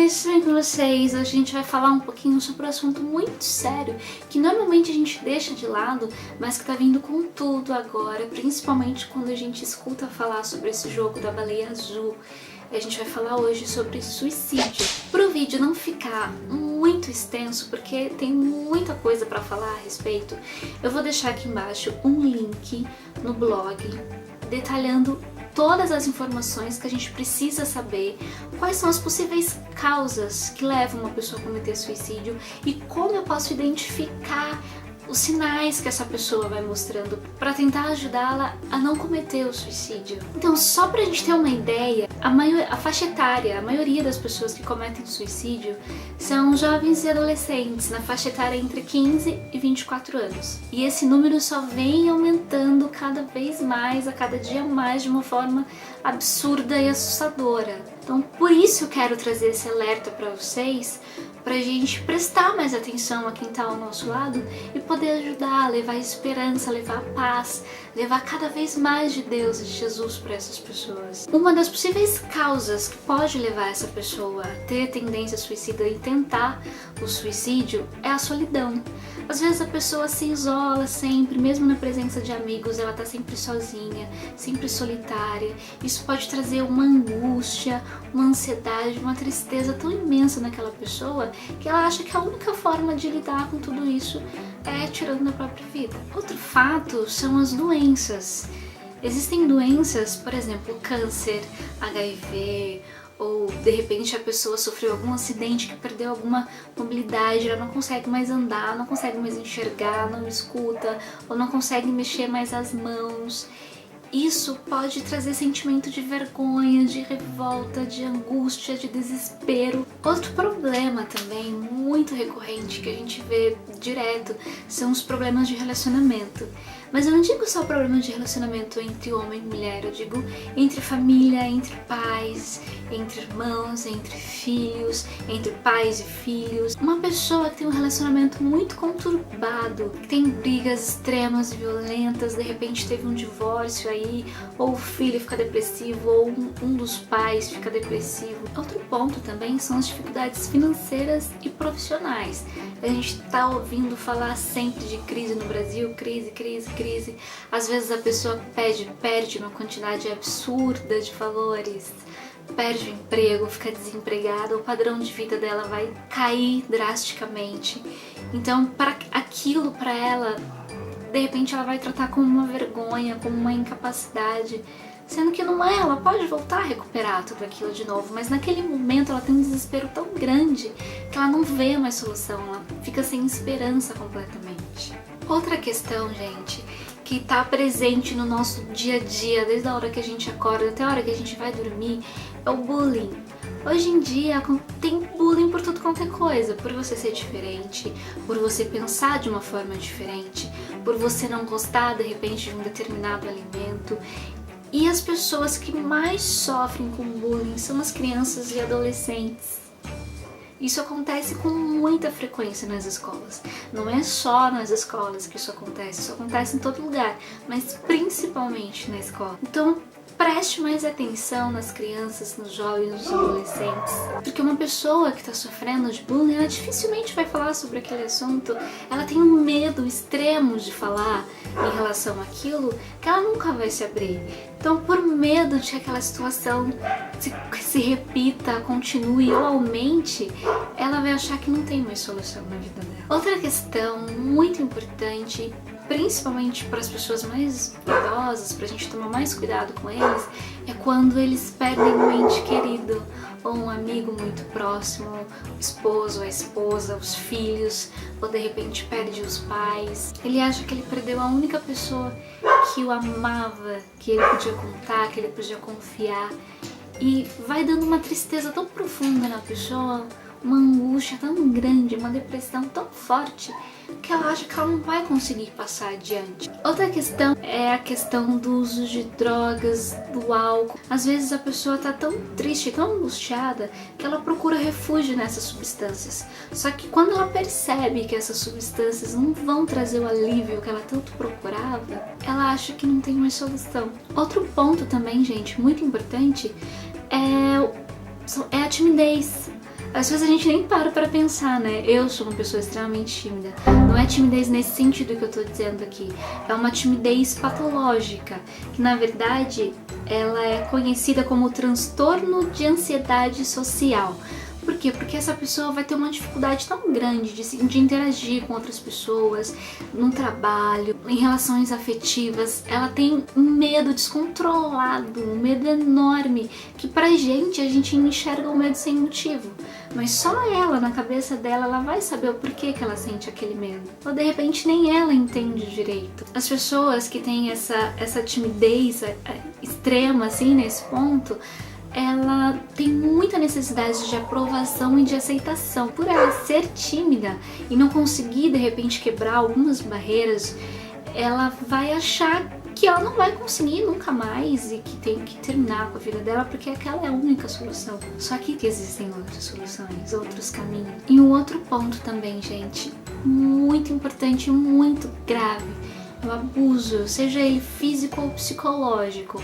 guys, tudo bem com vocês? Hoje a gente vai falar um pouquinho sobre um assunto muito sério que normalmente a gente deixa de lado, mas que tá vindo com tudo agora, principalmente quando a gente escuta falar sobre esse jogo da baleia azul. A gente vai falar hoje sobre suicídio. Pro vídeo não ficar muito extenso, porque tem muita coisa pra falar a respeito, eu vou deixar aqui embaixo um link no blog detalhando todas as informações que a gente precisa saber, quais são as possíveis causas que levam uma pessoa a cometer suicídio e como eu posso identificar os sinais que essa pessoa vai mostrando para tentar ajudá-la a não cometer o suicídio. Então, só pra gente ter uma ideia, a faixa etária, a maioria das pessoas que cometem suicídio são jovens e adolescentes, na faixa etária entre 15 e 24 anos. E esse número só vem aumentando cada vez mais, a cada dia mais, de uma forma absurda e assustadora. Então, por isso eu quero trazer esse alerta para vocês, pra gente prestar mais atenção a quem tá ao nosso lado e poder ajudar, levar esperança, levar paz, levar cada vez mais de Deus e de Jesus para essas pessoas. Uma das possíveis causas que pode levar essa pessoa a ter tendência suicida e tentar o suicídio é a solidão. Às vezes a pessoa se isola sempre, mesmo na presença de amigos, ela tá sempre sozinha, sempre solitária. Isso pode trazer uma angústia, uma ansiedade, uma tristeza tão imensa naquela pessoa que ela acha que a única forma de lidar com tudo isso é tirando a própria vida. Outro fato são as doenças. Existem doenças, por exemplo, câncer, HIV, ou de repente a pessoa sofreu algum acidente que perdeu alguma mobilidade, ela não consegue mais andar, não consegue mais enxergar, não escuta, ou não consegue mexer mais as mãos. Isso pode trazer sentimento de vergonha, de revolta, de angústia, de desespero. Outro problema também muito recorrente que a gente vê direto são os problemas de relacionamento. Mas eu não digo só problemas de relacionamento entre homem e mulher, eu digo entre família, entre pais, entre irmãos, entre filhos, entre pais e filhos. Uma pessoa que tem um relacionamento muito conturbado, que tem brigas extremas e violentas, de repente teve um divórcio aí, ou o filho fica depressivo, ou um dos pais fica depressivo. Outro ponto também são as dificuldades financeiras e profissionais. A gente tá ouvindo falar sempre de crise no Brasil, crise. Às vezes a pessoa perde uma quantidade absurda de valores, perde o emprego, fica desempregada, o padrão de vida dela vai cair drasticamente. Então, para ela, de repente ela vai tratar como uma vergonha, como uma incapacidade, sendo que não é, ela pode voltar a recuperar tudo aquilo de novo, mas naquele momento ela tem um desespero tão grande que ela não vê mais solução, ela fica sem esperança completamente. Outra questão, gente, que tá presente no nosso dia a dia, desde a hora que a gente acorda até a hora que a gente vai dormir, é o bullying. Hoje em dia tem bullying por tudo quanto é coisa, por você ser diferente, por você pensar de uma forma diferente, por você não gostar de repente de um determinado alimento. E as pessoas que mais sofrem com bullying são as crianças e adolescentes. Isso acontece com muita frequência nas escolas. Não é só nas escolas que isso acontece em todo lugar, mas principalmente na escola. Então, preste mais atenção nas crianças, nos jovens, nos adolescentes, porque uma pessoa que está sofrendo de bullying, ela dificilmente vai falar sobre aquele assunto, ela tem um medo extremo de falar em relação àquilo, que ela nunca vai se abrir. Então, por medo de que aquela situação se repita, continue ou aumente, ela vai achar que não tem mais solução na vida dela. Outra questão muito importante, principalmente para as pessoas mais idosas, para a gente tomar mais cuidado com eles, é quando eles perdem um ente querido ou um amigo muito próximo, o esposo, a esposa, os filhos, ou de repente perde os pais. Ele acha que ele perdeu a única pessoa que o amava, que ele podia contar, que ele podia confiar, e vai dando uma tristeza tão profunda na pessoa, uma angústia tão grande, uma depressão tão forte, que ela acha que ela não vai conseguir passar adiante. Outra questão é a questão do uso de drogas, do álcool. Às vezes a pessoa tá tão triste, tão angustiada, que ela procura refúgio nessas substâncias. Só que quando ela percebe que essas substâncias não vão trazer o alívio que ela tanto procurava, ela acha que não tem mais solução. Outro ponto também, gente, muito importante, é a timidez. Às vezes a gente nem para pra pensar, né? Eu sou uma pessoa extremamente tímida. Não é timidez nesse sentido que eu tô dizendo aqui. É uma timidez patológica, que na verdade ela é conhecida como transtorno de ansiedade social. Por quê? Porque essa pessoa vai ter uma dificuldade tão grande de interagir com outras pessoas, no trabalho, em relações afetivas. Ela tem um medo descontrolado, um medo enorme, que pra gente, a gente enxerga o medo sem motivo. Mas só ela, na cabeça dela, ela vai saber o porquê que ela sente aquele medo. Ou de repente nem ela entende direito. As pessoas que têm essa timidez extrema, assim, nesse ponto, ela tem muita necessidade de aprovação e de aceitação. Por ela ser tímida e não conseguir de repente quebrar algumas barreiras, ela vai achar que ela não vai conseguir nunca mais e que tem que terminar com a vida dela porque aquela é a única solução. Só que existem outras soluções, outros caminhos. E um outro ponto também, gente, muito importante e muito grave, é o abuso, seja ele físico ou psicológico.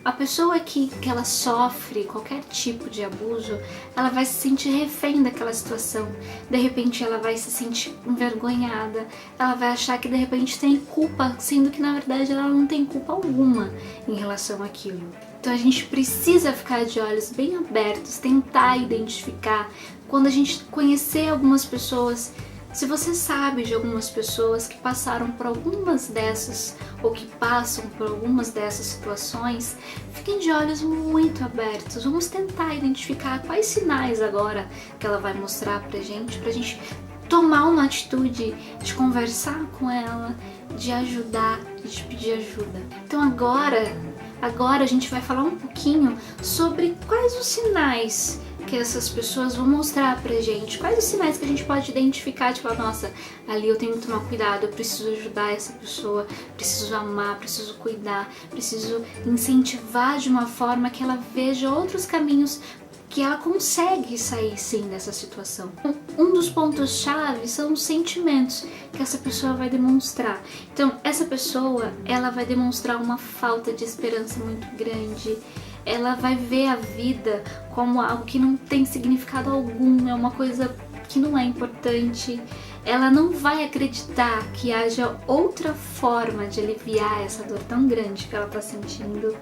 A pessoa que ela sofre qualquer tipo de abuso, ela vai se sentir refém daquela situação. De repente ela vai se sentir envergonhada, ela vai achar que de repente tem culpa, sendo que na verdade ela não tem culpa alguma em relação àquilo. Então a gente precisa ficar de olhos bem abertos, tentar identificar. Quando a gente conhecer algumas pessoas, se você sabe de algumas pessoas que passaram por algumas dessas ou que passam por algumas dessas situações, fiquem de olhos muito abertos. Vamos tentar identificar quais sinais agora que ela vai mostrar pra gente tomar uma atitude de conversar com ela, de ajudar e de pedir ajuda. Então agora a gente vai falar um pouquinho sobre quais os sinais que essas pessoas vão mostrar pra gente, quais os sinais que a gente pode identificar, de falar, nossa, ali eu tenho que tomar cuidado, eu preciso ajudar essa pessoa, preciso amar, preciso cuidar, preciso incentivar de uma forma que ela veja outros caminhos, que ela consegue sair sim dessa situação. Um dos pontos-chave são os sentimentos que essa pessoa vai demonstrar. Então, essa pessoa, ela vai demonstrar uma falta de esperança muito grande, ela vai ver a vida como algo que não tem significado algum, é uma coisa que não é importante. Ela não vai acreditar que haja outra forma de aliviar essa dor tão grande que ela está sentindo,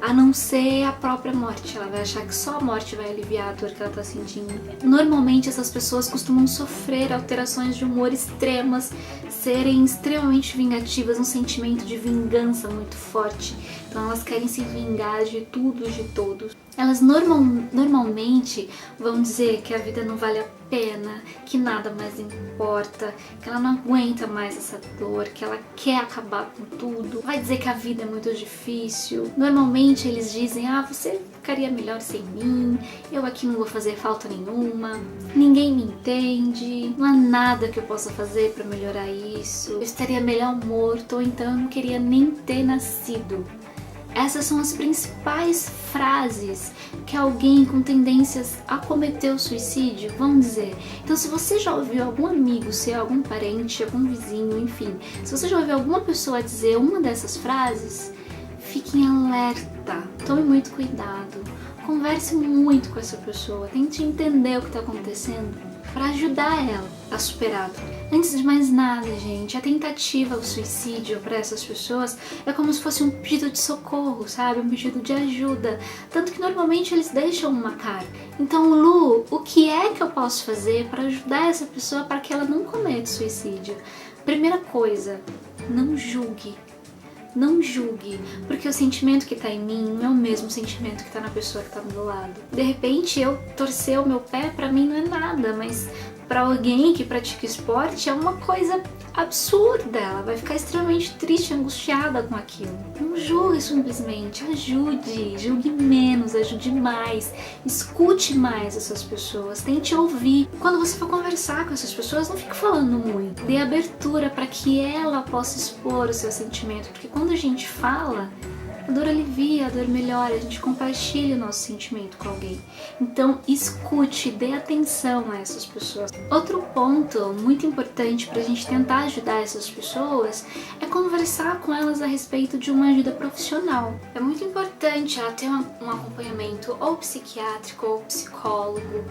a não ser a própria morte. Ela vai achar que só a morte vai aliviar a dor que ela está sentindo. Normalmente essas pessoas costumam sofrer alterações de humor extremas, serem extremamente vingativas, um sentimento de vingança muito forte. Então elas querem se vingar de tudo e de todos. Elas normalmente vão dizer que a vida não vale a pena, que nada mais importa, que ela não aguenta mais essa dor, que ela quer acabar com tudo. Vai dizer que a vida é muito difícil. Normalmente eles dizem, você ficaria melhor sem mim, eu aqui não vou fazer falta nenhuma, ninguém me entende, não há nada que eu possa fazer para melhorar isso, eu estaria melhor morto, ou então eu não queria nem ter nascido. Essas são as principais frases que alguém com tendências a cometer o suicídio vão dizer. Então, se você já ouviu algum amigo seu, algum parente, algum vizinho, enfim, se você já ouviu alguma pessoa dizer uma dessas frases, fique em alerta, tome muito cuidado, converse muito com essa pessoa, tente entender o que está acontecendo para ajudar ela a superar. Antes de mais nada, gente, a tentativa, o suicídio para essas pessoas é como se fosse um pedido de socorro, sabe? Um pedido de ajuda. Tanto que normalmente eles deixam uma carta. Então, Lu, o que é que eu posso fazer para ajudar essa pessoa para que ela não cometa suicídio? Primeira coisa, não julgue. Não julgue, porque o sentimento que tá em mim não é o mesmo sentimento que tá na pessoa que tá do meu lado. De repente, eu torcer o meu pé, pra mim não é nada, mas pra alguém que pratica esporte é uma coisa absurda. Ela vai ficar extremamente triste, angustiada com aquilo. Não julgue simplesmente, ajude, julgue menos, ajude mais, escute mais essas pessoas, tente ouvir. Quando você for conversar com essas pessoas, não fique falando muito. Dê abertura para que ela possa expor o seu sentimento, porque quando a gente fala, a dor alivia, a dor melhora, a gente compartilha o nosso sentimento com alguém. Então, escute, dê atenção a essas pessoas. Outro ponto muito importante para a gente tentar ajudar essas pessoas é conversar com elas a respeito de uma ajuda profissional. É muito importante ela ter um acompanhamento ou psiquiátrico ou psicólogo,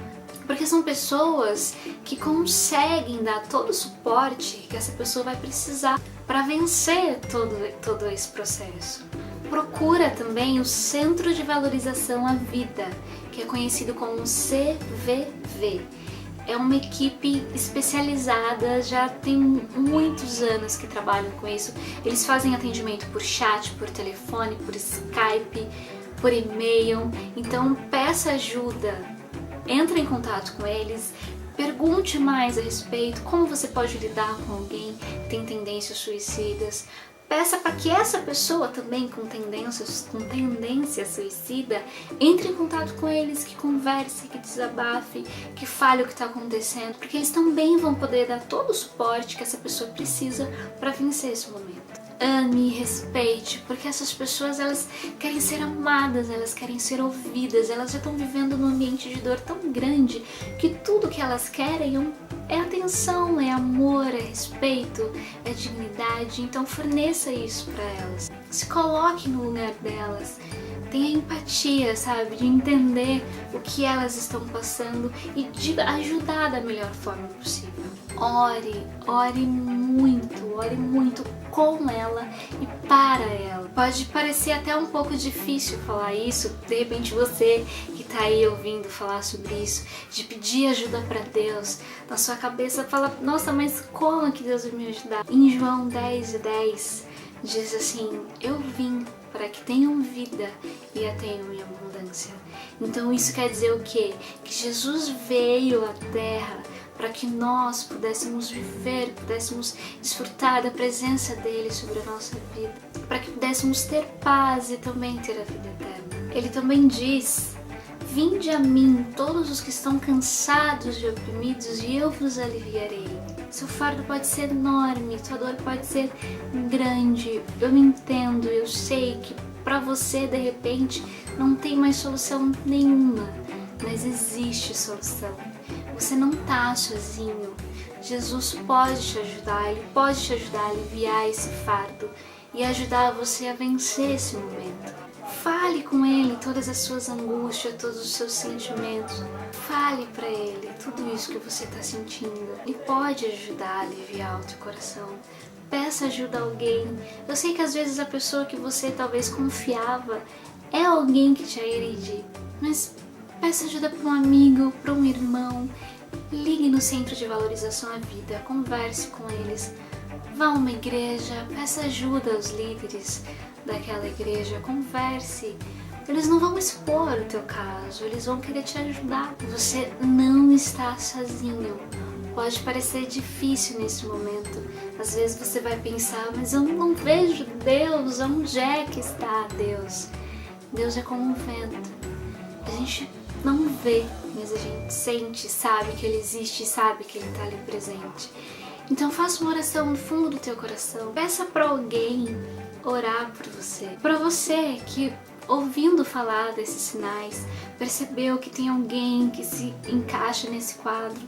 Porque são pessoas que conseguem dar todo o suporte que essa pessoa vai precisar para vencer todo esse processo. Procura também o Centro de Valorização à Vida, que é conhecido como CVV. É uma equipe especializada, já tem muitos anos que trabalham com isso. Eles fazem atendimento por chat, por telefone, por Skype, por e-mail. Então peça ajuda, entre em contato com eles, pergunte mais a respeito, como você pode lidar com alguém que tem tendências suicidas. Peça para que essa pessoa também com tendência suicida entre em contato com eles, que converse, que desabafe, que fale o que está acontecendo, porque eles também vão poder dar todo o suporte que essa pessoa precisa para vencer esse momento. Ame, respeite, porque essas pessoas, elas querem ser amadas, elas querem ser ouvidas, elas já estão vivendo num ambiente de dor tão grande que tudo que elas querem é atenção, é amor, é respeito, é dignidade. Então forneça isso para elas, se coloque no lugar delas, tenha empatia, sabe, de entender o que elas estão passando e de ajudar da melhor forma possível. Ore muito com ela e para ela. Pode parecer até um pouco difícil falar isso, de repente você que tá aí ouvindo falar sobre isso, de pedir ajuda para Deus, na sua cabeça fala, nossa, mas como que Deus vai me ajudar? Em João 10:10 diz assim, eu vim para que tenham vida e a tenham em abundância. Então isso quer dizer o quê? Que Jesus veio à Terra para que nós pudéssemos viver, pudéssemos desfrutar da presença dele sobre a nossa vida, para que pudéssemos ter paz e também ter a vida eterna. Ele também diz, vinde a mim todos os que estão cansados e oprimidos e eu vos aliviarei. Seu fardo pode ser enorme, sua dor pode ser grande, eu me entendo, eu sei que para você de repente não tem mais solução nenhuma, mas existe solução. Você não tá sozinho. Jesus pode te ajudar, Ele pode te ajudar a aliviar esse fardo e ajudar você a vencer esse momento. Fale com Ele todas as suas angústias, todos os seus sentimentos. Fale para Ele tudo isso que você está sentindo. Ele pode ajudar a aliviar o teu coração. Peça ajuda a alguém. Eu sei que às vezes a pessoa que você talvez confiava é alguém que te agride, mas peça ajuda para um amigo, para um irmão. Ligue no Centro de Valorização à Vida, converse com eles. Vá a uma igreja, peça ajuda aos líderes daquela igreja, converse. Eles não vão expor o teu caso, eles vão querer te ajudar. Você não está sozinho. Pode parecer difícil nesse momento. Às vezes você vai pensar, mas eu não vejo Deus, onde é que está Deus? Deus é como um vento. A gente não vê, mas a gente sente, sabe que Ele existe, sabe que Ele está ali presente. Então faça uma oração no fundo do teu coração. Peça para alguém orar por você. Para você que, ouvindo falar desses sinais, percebeu que tem alguém que se encaixa nesse quadro,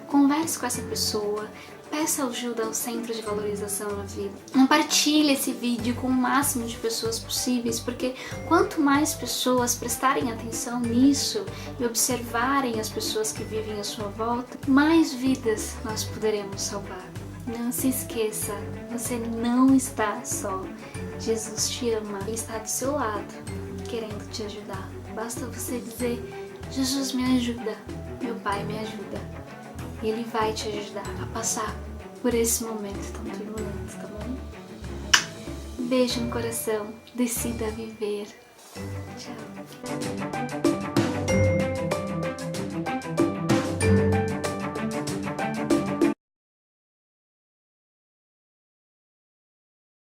converse com essa pessoa. Peça ajuda ao Centro de Valorização à Vida. Compartilhe esse vídeo com o máximo de pessoas possíveis, porque quanto mais pessoas prestarem atenção nisso e observarem as pessoas que vivem à sua volta, mais vidas nós poderemos salvar. Não se esqueça, você não está só. Jesus te ama, Ele está do seu lado, querendo te ajudar. Basta você dizer, Jesus me ajuda, meu Pai me ajuda. E Ele vai te ajudar a passar por esse momento tão turbulento, tá bom? Beijo no coração, decida viver. Tchau.